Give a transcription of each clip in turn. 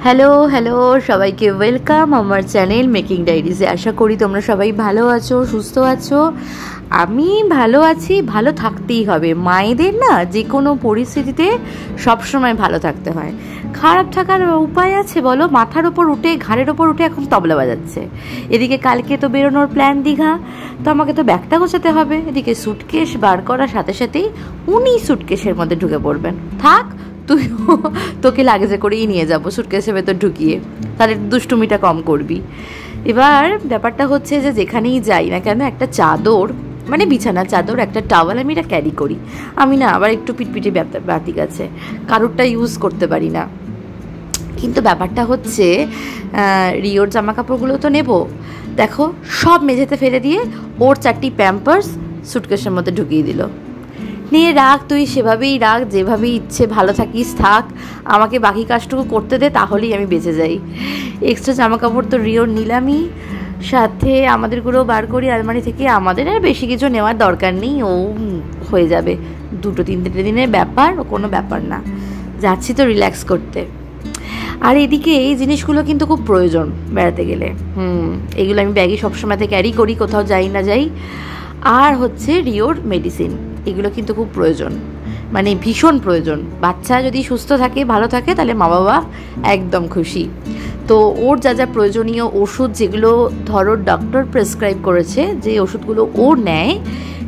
Hello hello সবাইকে welcome আমার channel making ডায়েরিজে। আশা করি তোমরা সবাই ভালো আছো, সুস্থ আছো। আমি ভালো আছি, ভালো থাকতেই হবে। মায়েদের না যে কোনো পরিস্থিতিতে সবসময় ভালো থাকতে হয়। খারাপ থাকার উপায় আছে বলো? মাথার ওপর উঠে, ঘাড়ের ওপর উঠে এখন তবলা বাজাচ্ছে। এদিকে কালকে তো বেরোনোর প্ল্যান দীঘা, তো আমাকে তো ব্যাগটা গোছাতে হবে। এদিকে সুটকেস বার করার সাথে সাথেই উনি সুটকেসের মধ্যে ঢুকে পড়বেন। থাক, তোকে লাগেজে করেই নিয়ে যাবো সুটকেসের ভেতর ঢুকিয়ে, তাহলে দুষ্টুমিটা কম করবি। এবার ব্যাপারটা হচ্ছে যে যেখানেই যাই না কেন একটা চাদর, মানে বিছানার চাদর, একটা টাওয়াল আমি এটা ক্যারি করি। আমি না আবার একটু পিটপিটি ব্যাতিক আছে, কারোরটা ইউজ করতে পারি না। কিন্তু ব্যাপারটা হচ্ছে রিওর জামা কাপড়গুলো তো নেব, দেখো সব মেঝেতে ফেলে দিয়ে ওর 4টি প্যাম্পার্স সুটকেসের মধ্যে ঢুকিয়ে দিল। নিয়ে রাখ, তুই সেভাবেই রাখ, যেভাবেই ইচ্ছে ভালো থাকিস, থাক, আমাকে বাকি কাজটুকু করতে দে, তাহলেই আমি বেঁচে যাই। এক্সট্রা জামা কাপড় তো রিওর নিলামই, সাথে আমাদেরগুলো বার করি আলমারি থেকে। আমাদের আর বেশি কিছু নেওয়ার দরকার নেই, ও হয়ে যাবে, 2-3 দিনের ব্যাপার, ও কোনো ব্যাপার না। যাচ্ছি তো রিল্যাক্স করতে। আর এদিকে এই জিনিসগুলো কিন্তু খুব প্রয়োজন বেড়াতে গেলে। এগুলো আমি ব্যাগে সবসময়তে ক্যারি করি, কোথাও যাই না যাই। আর হচ্ছে রিওর মেডিসিন, এগুলো কিন্তু খুব প্রয়োজন, মানে ভীষণ প্রয়োজন। বাচ্চা যদি সুস্থ থাকে, ভালো থাকে, তাহলে মা বাবা একদম খুশি। তো ওর যা যা প্রয়োজনীয় ওষুধ, যেগুলো ধরো ডক্টর প্রেসক্রাইব করেছে, যে ওষুধগুলো ও নেয়,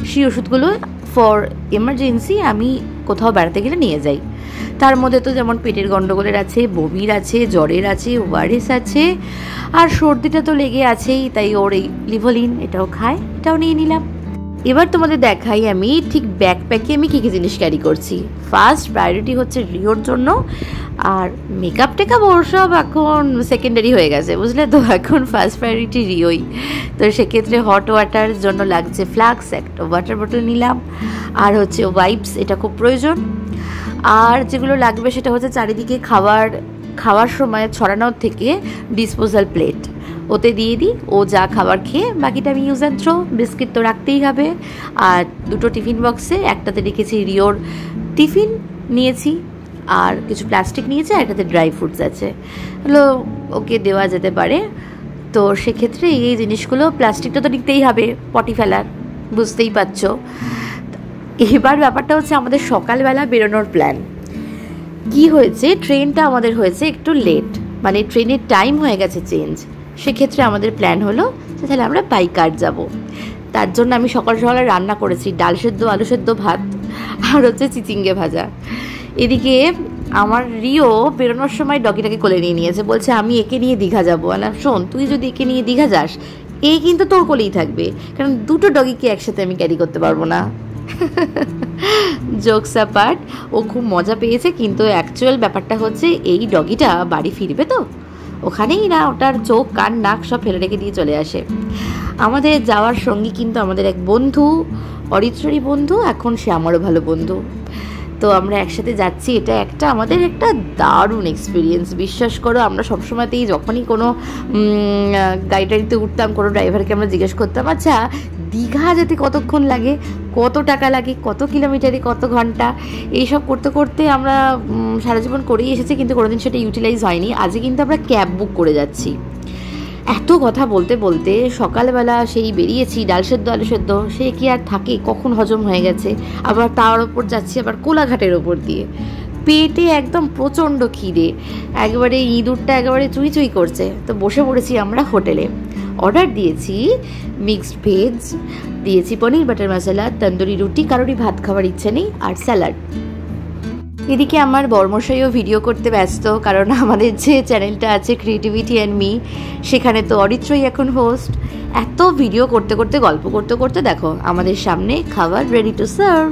সেই ওষুধগুলো ফর এমার্জেন্সি আমি কোথাও বেড়াতে গেলে নিয়ে যাই। তার মধ্যে তো যেমন পেটের গন্ডগোলের আছে, বমির আছে, জ্বরের আছে, ওআরএস আছে, আর সর্দিটা তো লেগে আছেই, তাই ওর এই লিভোলিন এটাও খায়, এটাও নিয়ে নিলাম। এবার তোমাদের দেখাই আমি ঠিক ব্যাকপ্যাকে আমি কী কী জিনিস ক্যারি করছি। ফার্স্ট প্রায়োরিটি হচ্ছে রিওর জন্য, আর মেকআপ টেকআপ ওর সব এখন সেকেন্ডারি হয়ে গেছে, বুঝলে তো। এখন ফার্স্ট প্রায়োরিটি রিওই। তো সেক্ষেত্রে হট ওয়াটার জন্য লাগছে ফ্লাক্স, একটা ওয়াটার বোতল নিলাম, আর হচ্ছে ওয়াইপস, এটা খুব প্রয়োজন। আর যেগুলো লাগবে সেটা হচ্ছে চারিদিকে খাওয়ার সময় ছড়ানোর থেকে ডিসপোজাল প্লেট ওতে দিয়ে দিই, ও যা খাবার খেয়ে বাকিটা আমি ইউজ অ্যান্ড থ্রো। বিস্কিট তো রাখতেই হবে। আর 2টো টিফিন বক্সে, একটাতে রেখেছি রিওর টিফিন নিয়েছি, আর কিছু প্লাস্টিক নিয়েছি, আর একটাতে ড্রাই ফ্রুটস আছে, হলো ওকে দেওয়া যেতে পারে। তো সেক্ষেত্রে এই জিনিসগুলো, প্লাস্টিকটা তো নিতেই হবে পটি ফেলার, বুঝতেই পারছো। এবার ব্যাপারটা হচ্ছে আমাদের সকালবেলা বেরোনোর প্ল্যান। কি হয়েছে, ট্রেনটা আমাদের হয়েছে একটু লেট, মানে ট্রেনের টাইম হয়ে গেছে চেঞ্জ। সেক্ষেত্রে আমাদের প্ল্যান হলো যে তাহলে আমরা বাই কার যাব। তার জন্য আমি সকাল সকালে রান্না করেছি ডাল সেদ্ধ, আলু সেদ্ধ, ভাত, আর হচ্ছে চিচিঙ্গে ভাজা। এদিকে আমার রিও বেরোনোর সময় ডগিটাকে কোলে নিয়ে নিয়েছে, বলছে আমি একে নিয়ে দীঘা যাবো। না শোন, তুই যদি একে নিয়ে দীঘা যাস, এই কিন্তু তোর কোলেই থাকবে, কারণ 2টো ডগিকে একসাথে আমি ক্যারি করতে পারবো না। জোকস অ্যাপার্ট, ও খুব মজা পেয়েছে, কিন্তু অ্যাকচুয়াল ব্যাপারটা হচ্ছে এই ডগিটা বাড়ি ফিরবে তো, ওখানেই না ওটার চোখ কান নাক সব ফেলে রেখে দিয়ে চলে আসে। আমাদের যাওয়ার সঙ্গী কিন্তু আমাদের এক বন্ধু, অরিত্রী বন্ধু, এখন সে আমারও ভালো বন্ধু। তো আমরা একসাথে যাচ্ছি, এটা আমাদের একটা দারুণ এক্সপিরিয়েন্স, বিশ্বাস করো। আমরা সবসময়তেই যখনই কোনো গাড়িটাড়িতে উঠতাম, কোনো ড্রাইভারকে আমরা জিজ্ঞেস করতাম, আচ্ছা দীঘা যেতে কতক্ষণ লাগে, কত টাকা লাগে, কত কিলোমিটারে কত ঘন্টা, এইসব করতে করতে আমরা সারা জীবন করেই এসেছি, কিন্তু কোনোদিন সেটা ইউটিলাইজ হয়নি। আজকে কিন্তু আমরা ক্যাব বুক করে যাচ্ছি। এত কথা বলতে বলতে সকালবেলা সেই বেরিয়েছি, ডাল সেদ্ধ আলু সেদ্ধ, সে কি আর থাকে, কখন হজম হয়ে গেছে। আবার তার ওপর যাচ্ছি আবার কোলাঘাটের ওপর দিয়ে, পেটে একদম প্রচণ্ড খিদে, একবারে ইঁদুরটা একেবারে চুই চুই করছে। তো বসে পড়েছি আমরা হোটেলে, অর্ডার দিয়েছি মিক্সড ভেজ, দিয়েছি পনির বাটার মশলা, তন্দুরি রুটি, কারোরই ভাত খাওয়ার ইচ্ছে নেই, আর স্যালাড। এদিকে আমার বর্মশাইও ভিডিও করতে ব্যস্ত, কারণ আমাদের যে চ্যানেলটা আছে ক্রিয়েটিভিটি অ্যান্ড মি, সেখানে তো অরিত্রই এখন হোস্ট। এত ভিডিও করতে করতে, গল্প করতে করতে দেখো আমাদের সামনে খাবার রেডি টু সার্ভ।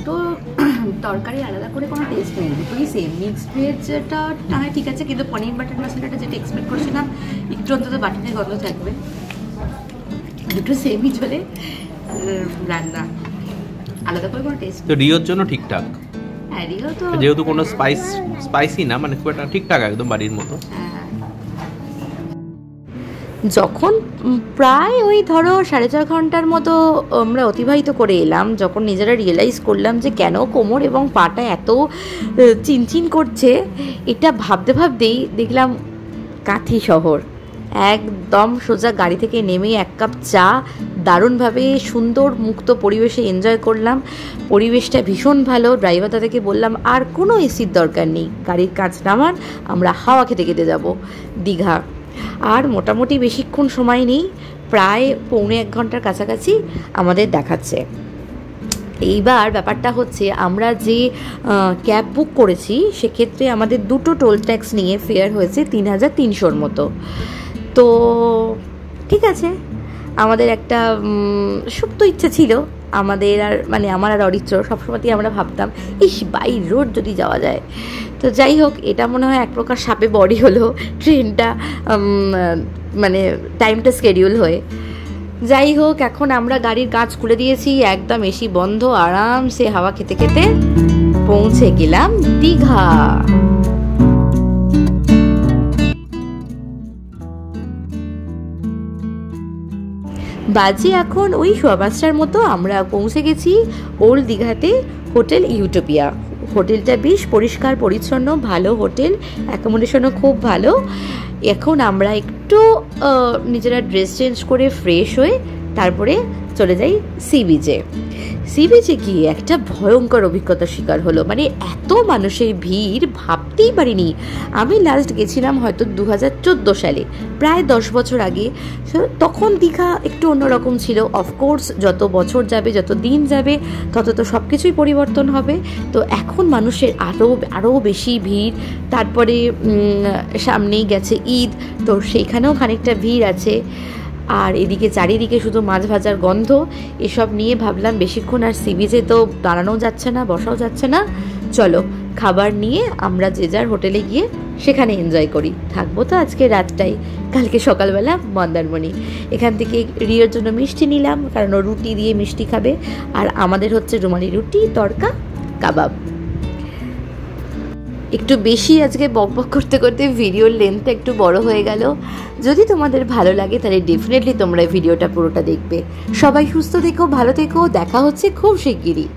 তো তরকারি আলাদা করে কোনো টেস্ট নেই, দুটোই সেম। মিক্সড ভেজটা না হয় ঠিক আছে, কিন্তু পনির বাটার মশলাটা যেটা এক্সপেক্ট করছিলাম একটু অন্তত বাটিনের গন্ধ থাকবে, দুটো সেমই চলে রান্না, আলাদা করে কোনো টেস্ট। তো রিওর জন্য ঠিকঠাক। হ্যাঁ, রিও তো যেহেতু কোনো স্পাইসি না, মানে খুব একটা ঠিকঠাক একদম বাড়ির মতো। যখন প্রায় ওই ধরো 4.5 ঘন্টার মতো আমরা অতিবাহিত করে এলাম, যখন নিজেরা রিয়েলাইজ করলাম যে কেন কোমর এবং পাটা এত চিনচিন করছে, এটা ভাবতে ভাবতেই দেখলাম কাঁথি শহর। একদম সোজা গাড়ি থেকে নেমে 1 কাপ চা দারুণভাবে সুন্দর মুক্ত পরিবেশে এনজয় করলাম। পরিবেশটা ভীষণ ভালো। ড্রাইভার দাদাকে বললাম আর কোনো এসির দরকার নেই, গাড়ির কাজ নামান, আমরা হাওয়া খেতে খেতে যাব দীঘা। আর মোটামুটি বেশিক্ষণ সময় নেই, প্রায় পৌনে 1 ঘন্টার কাছাকাছি আমাদের দেখাচ্ছে। এইবার ব্যাপারটা হচ্ছে, আমরা যে ক্যাব বুক করেছি সেক্ষেত্রে আমাদের 2টো টোল ট্যাক্স নিয়ে ফেয়ার হয়েছে 3300-র মতো। তো ঠিক আছে, আমাদের একটা সুপ্ত ইচ্ছা ছিল আমাদের, আর মানে আমার আর অরিত্র সবসময়তেই আমরা ভাবতাম ইস বাই রোড যদি যাওয়া যায়। তো যাই হোক, এটা মনে হয় এক প্রকার সাপে বডি হলো, ট্রেনটা মানে টাইমটা স্কেডিউল হয়ে। যাই হোক, এখন আমরা গাড়ির কাঁচ খুলে দিয়েছি, একদম এসি বন্ধ, আরামসে হাওয়া খেতে খেতে পৌঁছে গেলাম দীঘা। বাজে এখন ওই 5:15টার মতো। আমরা পৌঁছে গেছি ওল্ড দীঘাতে হোটেল ইউটোপিয়া। হোটেলটা বেশ পরিষ্কার পরিচ্ছন্ন, ভালো হোটেল, অ্যাকোমোডেশনও খুব ভালো। এখন আমরা একটু নিজেরা ড্রেস চেঞ্জ করে ফ্রেশ হয়ে তারপরে চলে যাই সি বিচে। সি বিচে গিয়ে একটা ভয়ঙ্কর অভিজ্ঞতার শিকার হলো। মানে এত মানুষের ভিড় ভাবতেই পারিনি। আমি লাস্ট গেছিলাম হয়তো 2014 সালে, প্রায় 10 বছর আগে। তখন দীঘা একটু অন্যরকম ছিল। অফকোর্স যত বছর যাবে, যত দিন যাবে, তত তো সব কিছুই পরিবর্তন হবে। তো এখন মানুষের আরও বেশি ভিড়। তারপরে সামনেই গেছে ঈদ, তো সেইখানেও খানিকটা ভিড় আছে। আর এদিকে চারিদিকে শুধু মাছ ভাজার গন্ধ। এসব নিয়ে ভাবলাম বেশিক্ষণ আর সি বিচে তো দাঁড়ানোও যাচ্ছে না, বসাও যাচ্ছে না, চলো খাবার নিয়ে আমরা যে যার হোটেলে গিয়ে সেখানে এনজয় করি। থাকবো তো আজকে রাতটাই, কালকে সকালবেলা মন্দারমণি। এখান থেকে রিওর জন্য মিষ্টি নিলাম, কারণ ও রুটি দিয়ে মিষ্টি খাবে, আর আমাদের হচ্ছে রুমালি রুটি, তড়কা, কাবাব। একটু বেশি আজকে বকবক করতে করতে ভিডিওর লেন্থটা একটু বড় হয়ে গেল। যদি তোমাদের ভালো লাগে তাহলে ডেফিনেটলি তোমরা ভিডিওটা পুরোটা দেখবে। সবাই সুস্থ থেকো, ভালো থেকো, দেখা হচ্ছে খুব শিগগিরই।